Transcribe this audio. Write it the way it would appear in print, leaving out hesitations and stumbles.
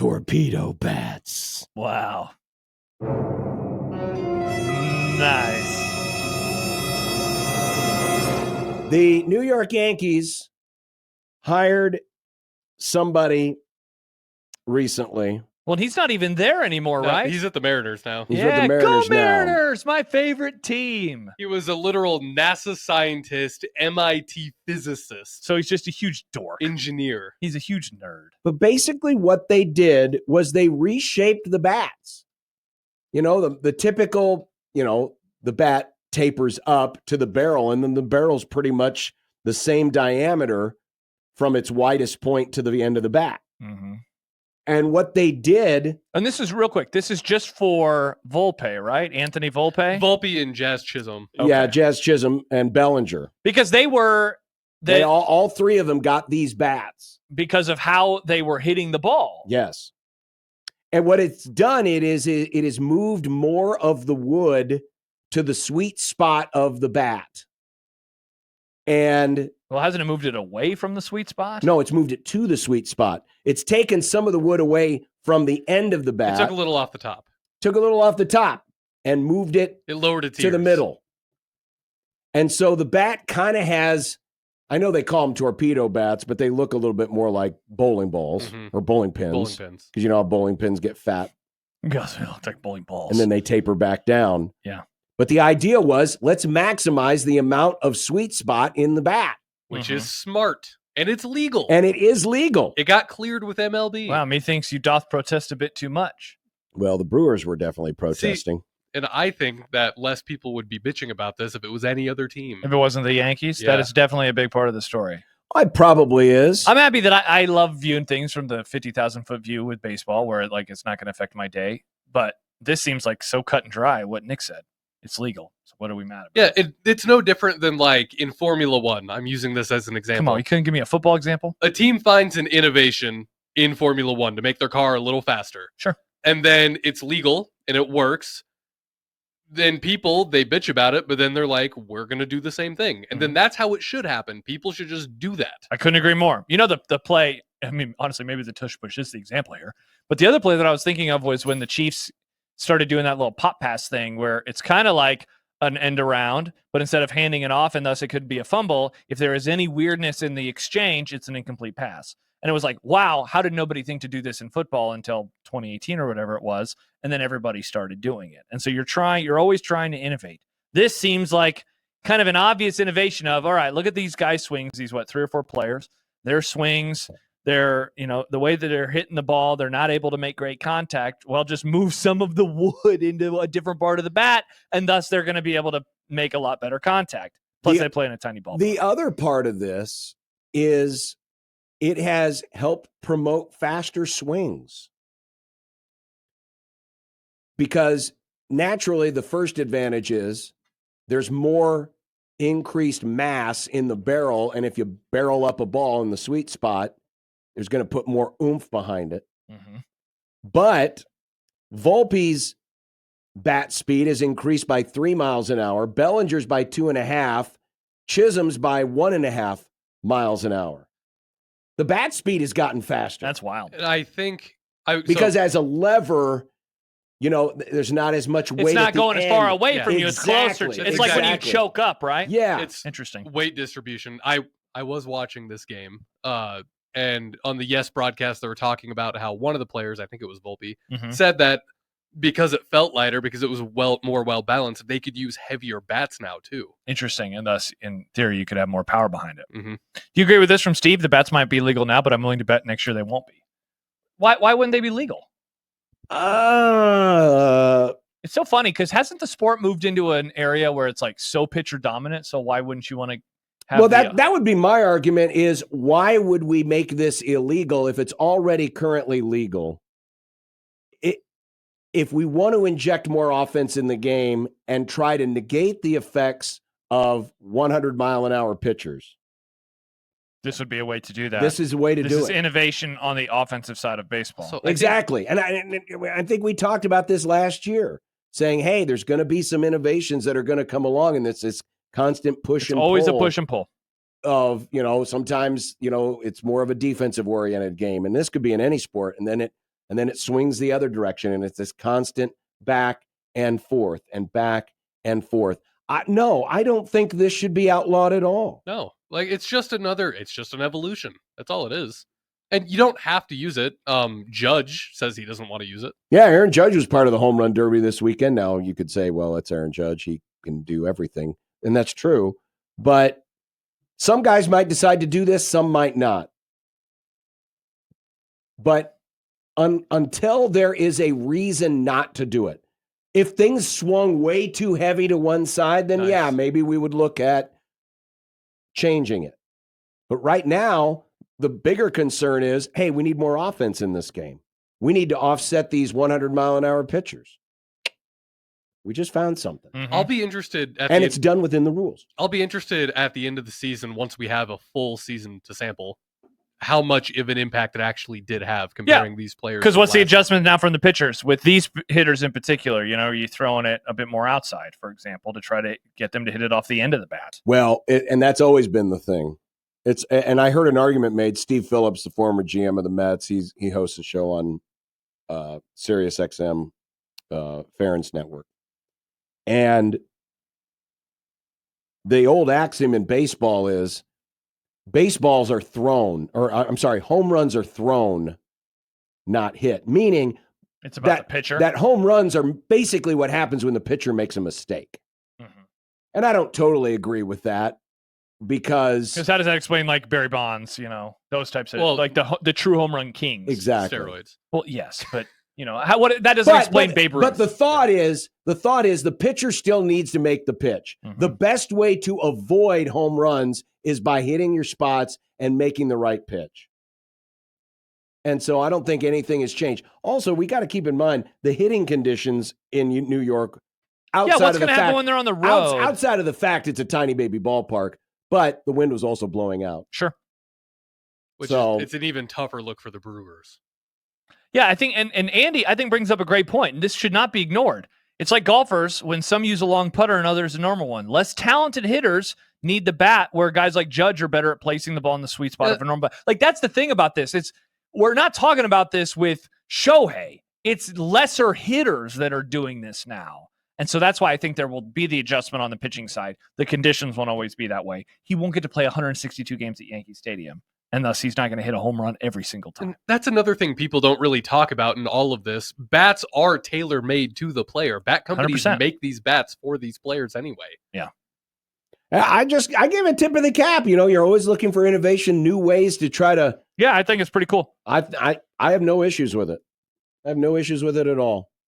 Torpedo Bats. Wow. Nice. The New York Yankees hired somebody recently. Well, he's not even there anymore, No, right? He's at the Mariners now. He's with the Mariners go now. Mariners, my favorite team. He was a literal NASA scientist, MIT physicist, So he's just a huge dork. engineer. He's a huge nerd. But basically what they did was they reshaped the bats. You know, the typical, the bat tapers up to the barrel, and then the barrel's pretty much the same diameter from its widest point to the end of the bat. Mm-hmm. And what they did... And this is real quick. This is just for Volpe, right? Anthony Volpe? Volpe and Jazz Chisholm. Okay. Yeah, Jazz Chisholm and Bellinger. Because they were... They all three of them got these bats. Because of how they were hitting the ball. Yes. And what it's done, it has moved more of the wood to the sweet spot of the bat. And well, hasn't it moved it away from the sweet spot? no, it's moved it to the sweet spot. It's taken some of the wood away from the end of the bat. It took a little off the top. Took a little off the top and moved it It lowered its to the ears. middle. And so the bat kind of has, I know they call them torpedo bats, but they look a little bit more like bowling balls or bowling pins. Bowling pins. Because you know how bowling pins get fat. Because they look like bowling balls. And then they taper back down. Yeah. But the idea was, let's maximize the amount of sweet spot in the bat. Which is smart. And it's legal. And it is legal. It got cleared with MLB. Wow, methinks you doth protest a bit too much. Well, the Brewers were definitely protesting. And I think that less people would be bitching about this if it was any other team. If it wasn't the Yankees, Yeah. that is definitely a big part of the story. It probably is. I'm happy that I love viewing things from the 50,000-foot view with baseball where it's not going to affect my day. But this seems like so cut and dry, what Nick said. It's legal. So what are we mad about? Yeah, it's no different than like in Formula One. I'm using this as an example. Come on, you couldn't give me a football example? A team finds an innovation in Formula One to make their car a little faster. Sure. And then it's legal and it works. Then people, they bitch about it, but then they're like, we're going to do the same thing. And then that's how it should happen. People should just do that. I couldn't agree more. You know, the play, I mean, honestly, maybe the tush push is the example here. But the other play that I was thinking of was when the Chiefs started doing that little pop pass thing where it's kind of like an end around, but instead of handing it off and thus it could be a fumble, if there is any weirdness in the exchange, it's an incomplete pass. And it was like, wow, how did nobody think to do this in football until 2018 or whatever it was? And then everybody started doing it. And so you're always trying to innovate. This seems like kind of an obvious innovation of, all right, look at these guys' swings, these, 3 or 4 players, their swings, their, the way that they're hitting the ball, they're not able to make great contact. Well, just move some of the wood into a different part of the bat, and thus they're going to be able to make a lot better contact. Plus, they play in a tiny ball. The other part of this is it has helped promote faster swings. Because naturally, the first advantage is there's more increased mass in the barrel, and if you barrel up a ball in the sweet spot, there's going to put more oomph behind it. Mm-hmm. But Volpe's bat speed has increased by 3 miles an hour, Bellinger's by 2.5, Chisholm's by 1.5 miles an hour. The bat speed has gotten faster. That's wild. And I think... Because as a lever, there's not as much weight. It's not at the going end. as far away from you. It's Exactly. closer. It's like when you choke up, right? Yeah. It's interesting. Weight distribution. I was watching this game, and on the Yes broadcast, they were talking about how one of the players, I think it was Volpe, said that because it felt lighter, because it was more well balanced, they could use heavier bats now too. Interesting, and thus, in theory, you could have more power behind it. Mm-hmm. Do you agree with this from Steve? The bats might be legal now, but I'm willing to bet next year they won't be. Why wouldn't they be legal? It's so funny because hasn't the sport moved into an area where it's like so pitcher dominant? So why wouldn't you want to have? Well, that would be my argument: is why would we make this illegal if it's already currently legal? If we want to inject more offense in the game and try to negate the effects of 100-mile-an-hour pitchers, this would be a way to do that. This is a way to do it. This is innovation on the offensive side of baseball. So exactly. And I think we talked about this last year, saying, hey, there's going to be some innovations that are going to come along, and it's this constant push and pull. Always a push and pull. Of, sometimes, it's more of a defensive-oriented game, and this could be in any sport, and then and then it swings the other direction, and it's this constant back and forth and back and forth. No, I don't think this should be outlawed at all. No, like it's just an evolution. That's all it is. And you don't have to use it. Judge says he doesn't want to use it. Yeah, Aaron Judge was part of the home run derby this weekend. Now you could say, well, it's Aaron Judge. He can do everything. And that's true. But some guys might decide to do this. Some might not. But until there is a reason not to do it, if things swung way too heavy to one side, then yeah, maybe we would look at changing it. But right now, the bigger concern is, hey, we need more offense in this game. We need to offset these 100-mile-an-hour pitchers. We just found something. Mm-hmm. I'll be interested. And it's done within the rules. I'll be interested at the end of the season, once we have a full season to sample, how much of an impact it actually did have comparing these players. Because what's the adjustment now from the pitchers? With these hitters in particular, are you throwing it a bit more outside, for example, to try to get them to hit it off the end of the bat? Well, and that's always been the thing. And I heard an argument made. Steve Phillips, the former GM of the Mets, he hosts a show on Sirius XM, Farron's Network. And the old axiom in baseball is home runs are thrown, not hit. Meaning it's about the pitcher. That home runs are basically what happens when the pitcher makes a mistake. Mm-hmm. And I don't totally agree with that. Because how does that explain like Barry Bonds, those types of like the true home run kings? Exactly. Steroids. Well, yes, but that doesn't explain Babe Ruth. But the thought is the pitcher still needs to make the pitch. Mm-hmm. The best way to avoid home runs is by hitting your spots and making the right pitch. And so I don't think anything has changed. Also, we got to keep in mind the hitting conditions in New York. What's going to happen when they're on the road? Outside of the fact it's a tiny baby ballpark. But the wind was also blowing out. Sure. It's an even tougher look for the Brewers. Yeah, I think, and Andy, I think, brings up a great point, and this should not be ignored. It's like golfers, when some use a long putter and others a normal one. Less talented hitters need the bat, where guys like Judge are better at placing the ball in the sweet spot of a normal bat. Like, that's the thing about this. We're not talking about this with Shohei. It's lesser hitters that are doing this now. And so that's why I think there will be the adjustment on the pitching side. The conditions won't always be that way. He won't get to play 162 games at Yankee Stadium, and thus he's not going to hit a home run every single time. And that's another thing people don't really talk about in all of this. Bats are tailor-made to the player. Bat companies 100%. Make these bats for these players anyway. Yeah. I give a tip of the cap. You're always looking for innovation, new ways to try to. Yeah, I think it's pretty cool. I have no issues with it. I have no issues with it at all.